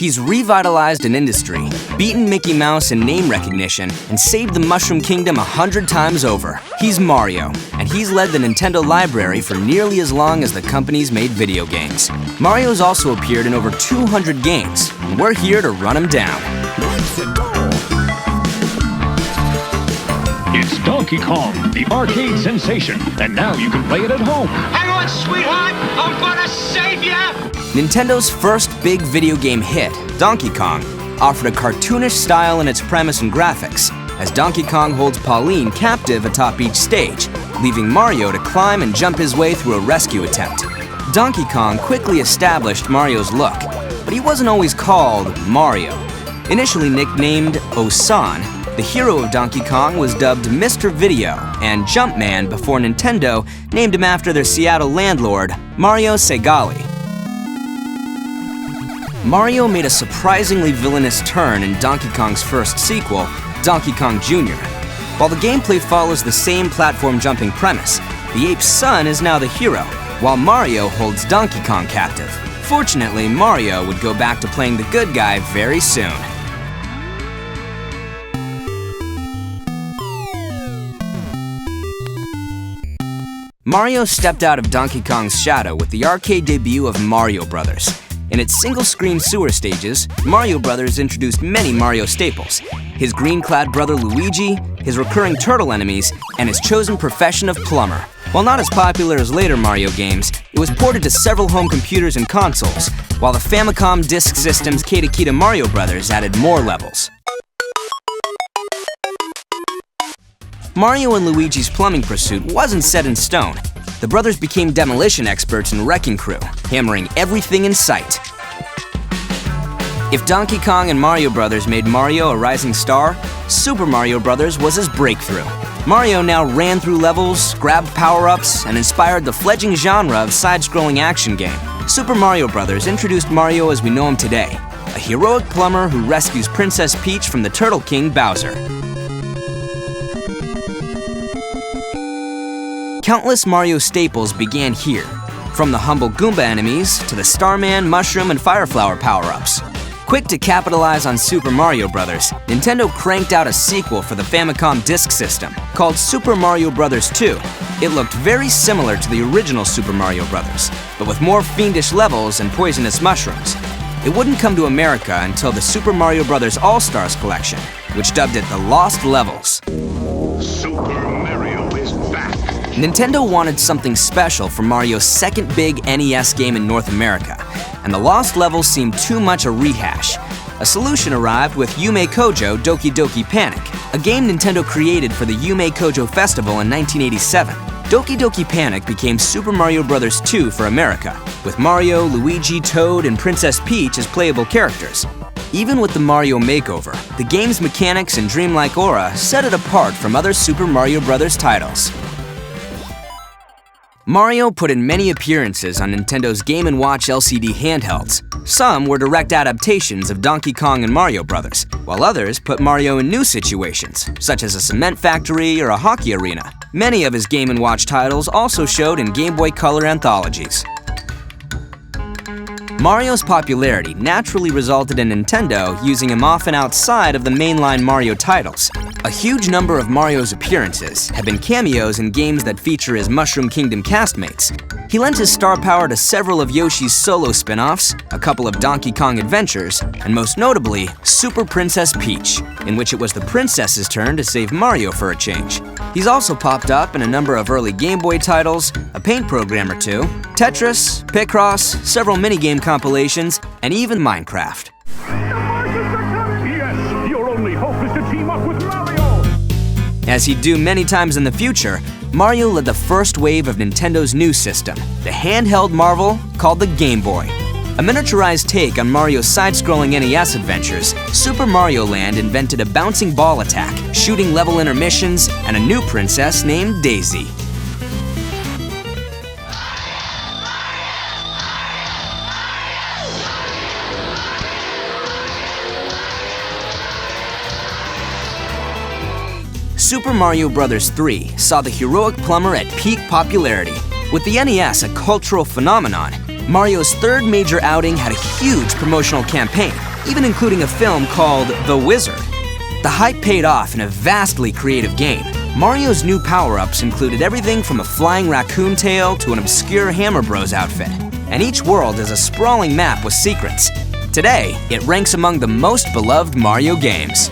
He's revitalized an industry, beaten Mickey Mouse in name recognition, and saved the Mushroom Kingdom 100 times over. He's Mario, and he's led the Nintendo library for nearly as long as the company's made video games. Mario's also appeared in over 200 games, and we're here to run him down. It's Donkey Kong, the arcade sensation, and now you can play it at home. Hang on, sweetheart! I'm gonna save ya! Nintendo's first big video game hit, Donkey Kong, offered a cartoonish style in its premise and graphics, as Donkey Kong holds Pauline captive atop each stage, leaving Mario to climb and jump his way through a rescue attempt. Donkey Kong quickly established Mario's look, but he wasn't always called Mario. Initially nicknamed Osan, the hero of Donkey Kong was dubbed Mr. Video and Jumpman before Nintendo named him after their Seattle landlord, Mario Segale. Mario made a surprisingly villainous turn in Donkey Kong's first sequel, Donkey Kong Jr. While the gameplay follows the same platform jumping premise, the ape's son is now the hero, while Mario holds Donkey Kong captive. Fortunately, Mario would go back to playing the good guy very soon. Mario stepped out of Donkey Kong's shadow with the arcade debut of Mario Bros. In its single-screen sewer stages, Mario Bros. Introduced many Mario staples: his green-clad brother Luigi, his recurring turtle enemies, and his chosen profession of plumber. While not as popular as later Mario games, it was ported to several home computers and consoles, while the Famicom Disk System's Kita Mario Bros. Added more levels. Mario and Luigi's plumbing pursuit wasn't set in stone. The brothers became demolition experts and wrecking crew, hammering everything in sight. If Donkey Kong and Mario Bros. Made Mario a rising star, Super Mario Bros. Was his breakthrough. Mario now ran through levels, grabbed power-ups, and inspired the fledgling genre of side-scrolling action game. Super Mario Bros. Introduced Mario as we know him today, a heroic plumber who rescues Princess Peach from the Turtle King Bowser. Countless Mario staples began here, from the humble Goomba enemies to the Starman, Mushroom, and Fireflower power-ups. Quick to capitalize on Super Mario Bros., Nintendo cranked out a sequel for the Famicom Disk System, called Super Mario Bros. 2. It looked very similar to the original Super Mario Bros., but with more fiendish levels and poisonous mushrooms. It wouldn't come to America until the Super Mario Bros. All-Stars collection, which dubbed it the Lost Levels. Super Mario is back. Nintendo wanted something special for Mario's second big NES game in North America, and the Lost Levels seemed too much a rehash. A solution arrived with Yume Kojo Doki Doki Panic, a game Nintendo created for the Yume Kojo Festival in 1987. Doki Doki Panic became Super Mario Bros. 2 for America, with Mario, Luigi, Toad, and Princess Peach as playable characters. Even with the Mario makeover, the game's mechanics and dreamlike aura set it apart from other Super Mario Bros. Titles. Mario put in many appearances on Nintendo's Game & Watch LCD handhelds. Some were direct adaptations of Donkey Kong and Mario Bros., while others put Mario in new situations, such as a cement factory or a hockey arena. Many of his Game & Watch titles also showed in Game Boy Color anthologies. Mario's popularity naturally resulted in Nintendo using him often outside of the mainline Mario titles. A huge number of Mario's appearances have been cameos in games that feature his Mushroom Kingdom castmates. He lent his star power to several of Yoshi's solo spin-offs, a couple of Donkey Kong adventures, and most notably, Super Princess Peach, in which it was the princess's turn to save Mario for a change. He's also popped up in a number of early Game Boy titles, a paint program or two, Tetris, Picross, several minigame compilations, and even Minecraft. Yes, your only hope is to team up with Mario! As he'd do many times in the future, Mario led the first wave of Nintendo's new system, the handheld marvel called the Game Boy. A miniaturized take on Mario's side-scrolling NES adventures, Super Mario Land invented a bouncing ball attack, shooting level intermissions, and a new princess named Daisy. Super Mario Bros. 3 saw the heroic plumber at peak popularity. With the NES a cultural phenomenon, Mario's third major outing had a huge promotional campaign, even including a film called The Wizard. The hype paid off in a vastly creative game. Mario's new power-ups included everything from a flying raccoon tail to an obscure Hammer Bros outfit. And each world is a sprawling map with secrets. Today, it ranks among the most beloved Mario games.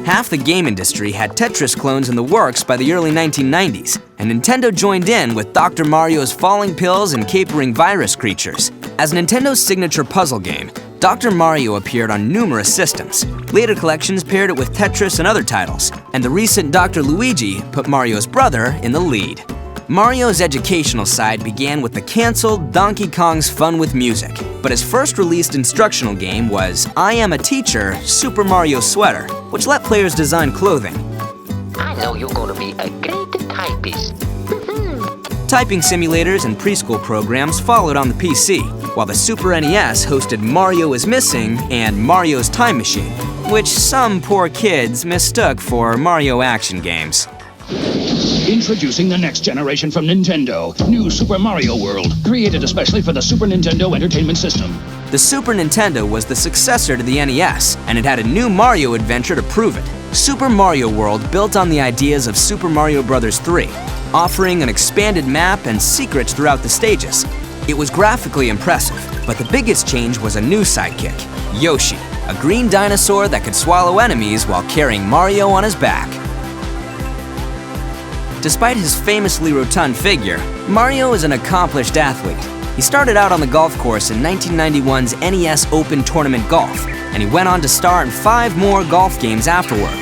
Half the game industry had Tetris clones in the works by the early 1990s, and Nintendo joined in with Dr. Mario's falling pills and capering virus creatures. As Nintendo's signature puzzle game, Dr. Mario appeared on numerous systems. Later collections paired it with Tetris and other titles, and the recent Dr. Luigi put Mario's brother in the lead. Mario's educational side began with the cancelled Donkey Kong's Fun with Music, but his first released instructional game was I Am a Teacher, Super Mario Sweater, which let players design clothing. I know you're gonna be a great typist. Typing simulators and preschool programs followed on the PC, while the Super NES hosted Mario is Missing and Mario's Time Machine, which some poor kids mistook for Mario action games. Introducing the next generation from Nintendo, New Super Mario World, created especially for the Super Nintendo Entertainment System. The Super Nintendo was the successor to the NES, and it had a new Mario adventure to prove it. Super Mario World built on the ideas of Super Mario Bros. 3, offering an expanded map and secrets throughout the stages. It was graphically impressive, but the biggest change was a new sidekick, Yoshi, a green dinosaur that could swallow enemies while carrying Mario on his back. Despite his famously rotund figure, Mario is an accomplished athlete. He started out on the golf course in 1991's NES Open Tournament Golf, and he went on to star in 5 more golf games afterward.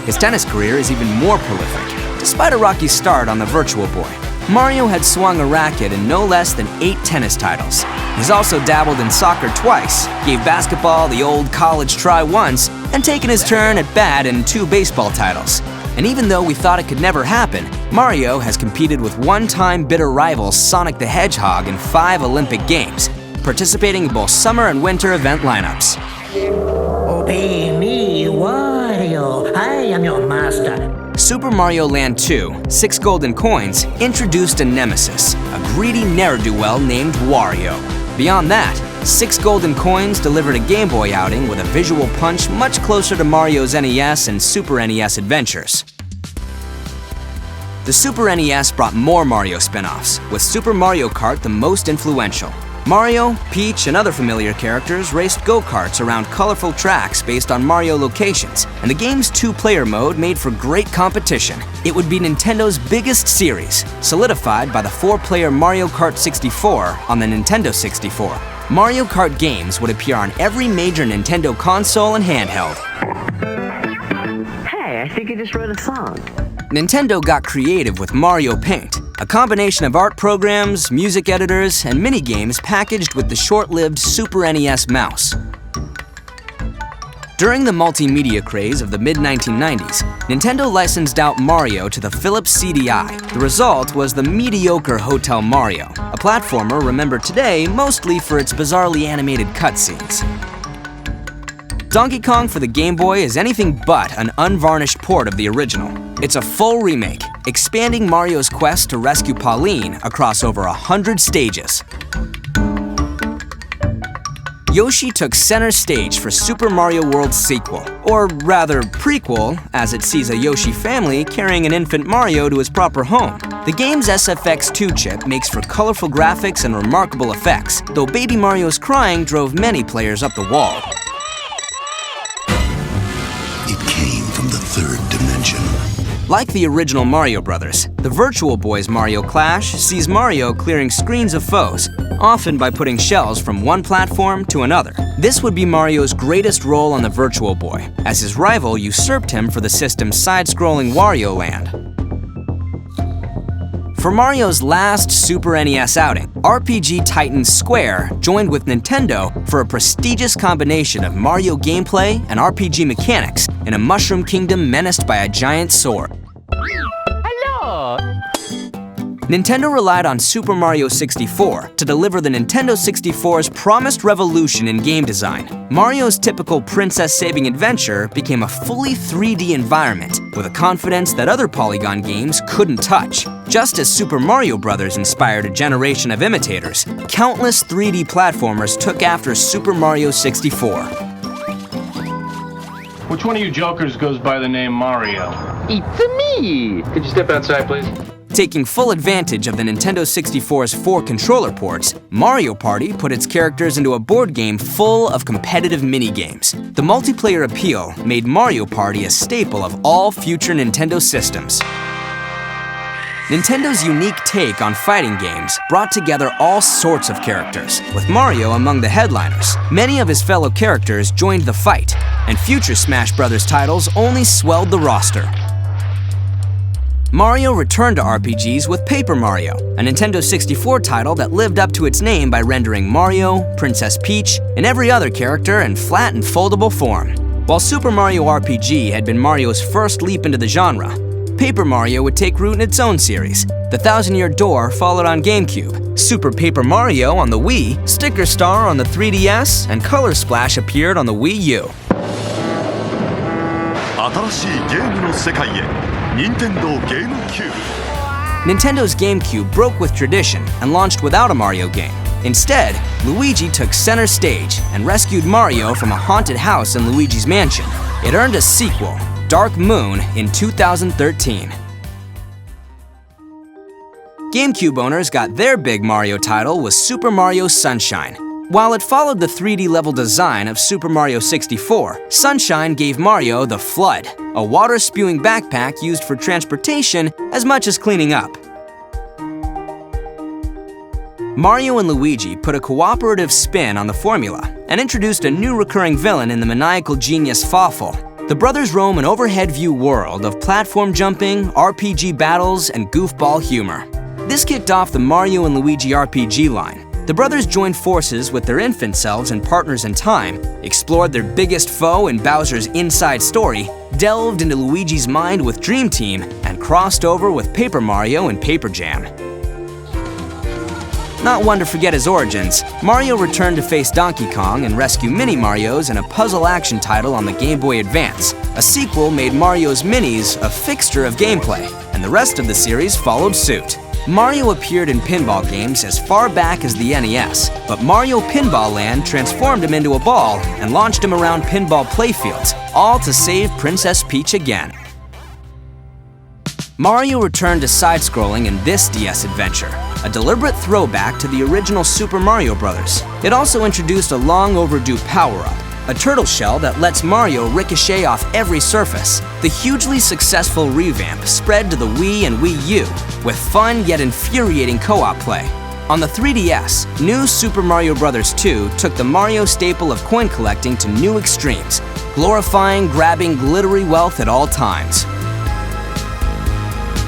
His tennis career is even more prolific. Despite a rocky start on the Virtual Boy, Mario had swung a racket in no less than 8 tennis titles. He's also dabbled in soccer twice, gave basketball the old college try once, and taken his turn at bat in 2 baseball titles. And even though we thought it could never happen, Mario has competed with one-time bitter rival Sonic the Hedgehog in 5 Olympic Games, participating in both summer and winter event lineups. Obey me, Wario. I am your master. Super Mario Land 2, 6 Golden Coins, introduced a nemesis, a greedy ne'er-do-well named Wario. Beyond that, 6 Golden Coins delivered a Game Boy outing with a visual punch much closer to Mario's NES and Super NES adventures. The Super NES brought more Mario spin-offs, with Super Mario Kart the most influential. Mario, Peach, and other familiar characters raced go-karts around colorful tracks based on Mario locations, and the game's 2-player mode made for great competition. It would be Nintendo's biggest series, solidified by the 4-player Mario Kart 64 on the Nintendo 64. Mario Kart games would appear on every major Nintendo console and handheld. Hey, I think I just wrote a song. Nintendo got creative with Mario Paint, a combination of art programs, music editors, and minigames packaged with the short-lived Super NES mouse. During the multimedia craze of the mid-1990s, Nintendo licensed out Mario to the Philips CDI. The result was the mediocre Hotel Mario, a platformer remembered today mostly for its bizarrely animated cutscenes. Donkey Kong for the Game Boy is anything but an unvarnished port of the original. It's a full remake, expanding Mario's quest to rescue Pauline across over 100 stages. Yoshi took center stage for Super Mario World's sequel, or rather prequel, as it sees a Yoshi family carrying an infant Mario to his proper home. The game's SFX2 chip makes for colorful graphics and remarkable effects, though Baby Mario's crying drove many players up the wall. It came from the 3rd dimension. Like the original Mario Brothers, the Virtual Boy's Mario Clash sees Mario clearing screens of foes, often by putting shells from one platform to another. This would be Mario's greatest role on the Virtual Boy, as his rival usurped him for the system's side-scrolling Wario Land. For Mario's last Super NES outing, RPG titan Square joined with Nintendo for a prestigious combination of Mario gameplay and RPG mechanics in a Mushroom Kingdom menaced by a giant sword. Hello! Nintendo relied on Super Mario 64 to deliver the Nintendo 64's promised revolution in game design. Mario's typical princess-saving adventure became a fully 3D environment with a confidence that other polygon games couldn't touch. Just as Super Mario Bros. Inspired a generation of imitators, countless 3D platformers took after Super Mario 64. Which one of you jokers goes by the name Mario? It's me! Could you step outside, please? Taking full advantage of the Nintendo 64's 4 controller ports, Mario Party put its characters into a board game full of competitive mini-games. The multiplayer appeal made Mario Party a staple of all future Nintendo systems. Nintendo's unique take on fighting games brought together all sorts of characters, with Mario among the headliners. Many of his fellow characters joined the fight, and future Smash Bros. Titles only swelled the roster. Mario returned to RPGs with Paper Mario, a Nintendo 64 title that lived up to its name by rendering Mario, Princess Peach, and every other character in flat and foldable form. While Super Mario RPG had been Mario's first leap into the genre, Paper Mario would take root in its own series. The Thousand-Year Door followed on GameCube, Super Paper Mario on the Wii, Sticker Star on the 3DS, and Color Splash appeared on the Wii U. 新しいゲームの世界へ Nintendo GameCube. Nintendo's GameCube broke with tradition and launched without a Mario game. Instead, Luigi took center stage and rescued Mario from a haunted house in Luigi's Mansion. It earned a sequel, Dark Moon, in 2013. GameCube owners got their big Mario title with Super Mario Sunshine. While it followed the 3D level design of Super Mario 64, Sunshine gave Mario the Flood, a water-spewing backpack used for transportation as much as cleaning up. Mario and Luigi put a cooperative spin on the formula and introduced a new recurring villain in the maniacal genius Fawful. The brothers roam an overhead view world of platform jumping, RPG battles, and goofball humor. This kicked off the Mario and Luigi RPG line. The brothers joined forces with their infant selves and partners in time, explored their biggest foe in Bowser's inside story, delved into Luigi's mind with Dream Team, and crossed over with Paper Mario and Paper Jam. Not one to forget his origins, Mario returned to face Donkey Kong and rescue Mini Marios in a puzzle action title on the Game Boy Advance. A sequel made Mario's Minis a fixture of gameplay, and the rest of the series followed suit. Mario appeared in pinball games as far back as the NES, but Mario Pinball Land transformed him into a ball and launched him around pinball playfields, all to save Princess Peach again. Mario returned to side-scrolling in this DS adventure, a deliberate throwback to the original Super Mario Bros. It also introduced a long-overdue power-up, a turtle shell that lets Mario ricochet off every surface. The hugely successful revamp spread to the Wii and Wii U, with fun yet infuriating co-op play. On the 3DS, new Super Mario Bros. 2 took the Mario staple of coin collecting to new extremes, glorifying grabbing glittery wealth at all times.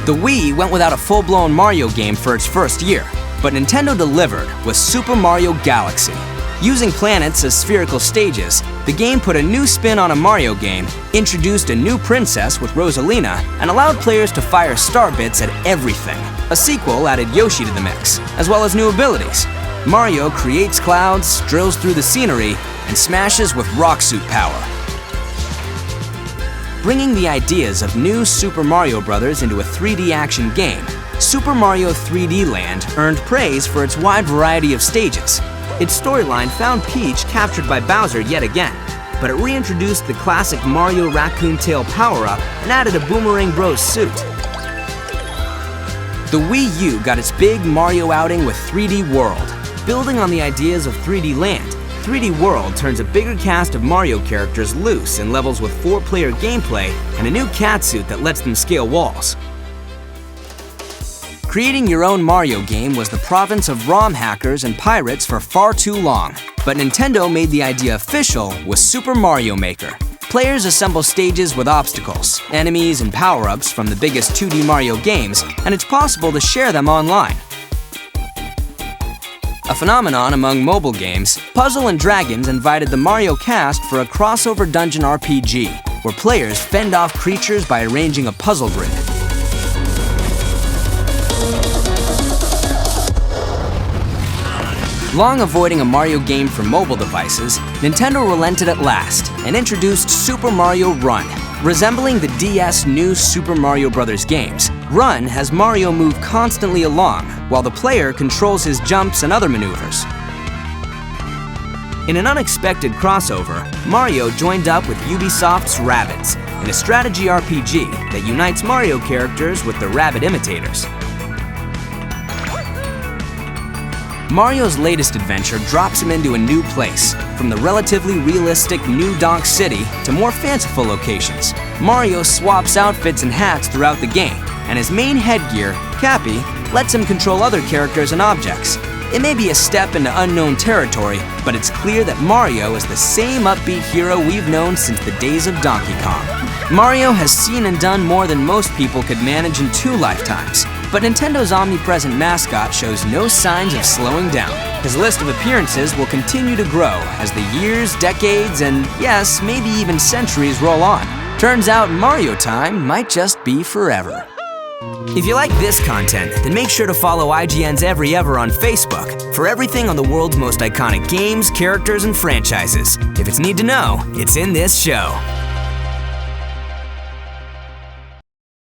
The Wii went without a full-blown Mario game for its first year, but Nintendo delivered with Super Mario Galaxy. Using planets as spherical stages, the game put a new spin on a Mario game, introduced a new princess with Rosalina, and allowed players to fire star bits at everything. A sequel added Yoshi to the mix, as well as new abilities. Mario creates clouds, drills through the scenery, and smashes with rock suit power. Bringing the ideas of new Super Mario Bros. Into a 3D action game, Super Mario 3D Land earned praise for its wide variety of stages. Its storyline found Peach captured by Bowser yet again, but it reintroduced the classic Mario Raccoon Tail power-up and added a Boomerang Bros suit. The Wii U got its big Mario outing with 3D World. Building on the ideas of 3D Land, 3D World turns a bigger cast of Mario characters loose in levels with 4-player gameplay and a new catsuit that lets them scale walls. Creating your own Mario game was the province of ROM hackers and pirates for far too long, but Nintendo made the idea official with Super Mario Maker. Players assemble stages with obstacles, enemies, and power-ups from the biggest 2D Mario games, and it's possible to share them online. A phenomenon among mobile games, Puzzle & Dragons invited the Mario cast for a crossover dungeon RPG, where players fend off creatures by arranging a puzzle grid. Long avoiding a Mario game for mobile devices, Nintendo relented at last and introduced Super Mario Run. Resembling the DS new Super Mario Bros. Games, Run has Mario move constantly along while the player controls his jumps and other maneuvers. In an unexpected crossover, Mario joined up with Ubisoft's Rabbids in a strategy RPG that unites Mario characters with the Rabbid imitators. Mario's latest adventure drops him into a new place, from the relatively realistic New Donk City to more fanciful locations. Mario swaps outfits and hats throughout the game, and his main headgear, Cappy, lets him control other characters and objects. It may be a step into unknown territory, but it's clear that Mario is the same upbeat hero we've known since the days of Donkey Kong. Mario has seen and done more than most people could manage in 2 lifetimes, but Nintendo's omnipresent mascot shows no signs of slowing down. His list of appearances will continue to grow as the years, decades, and yes, maybe even centuries roll on. Turns out Mario time might just be forever. If you like this content, then make sure to follow IGN's Every Ever on Facebook for everything on the world's most iconic games, characters, and franchises. If it's need to know, it's in this show.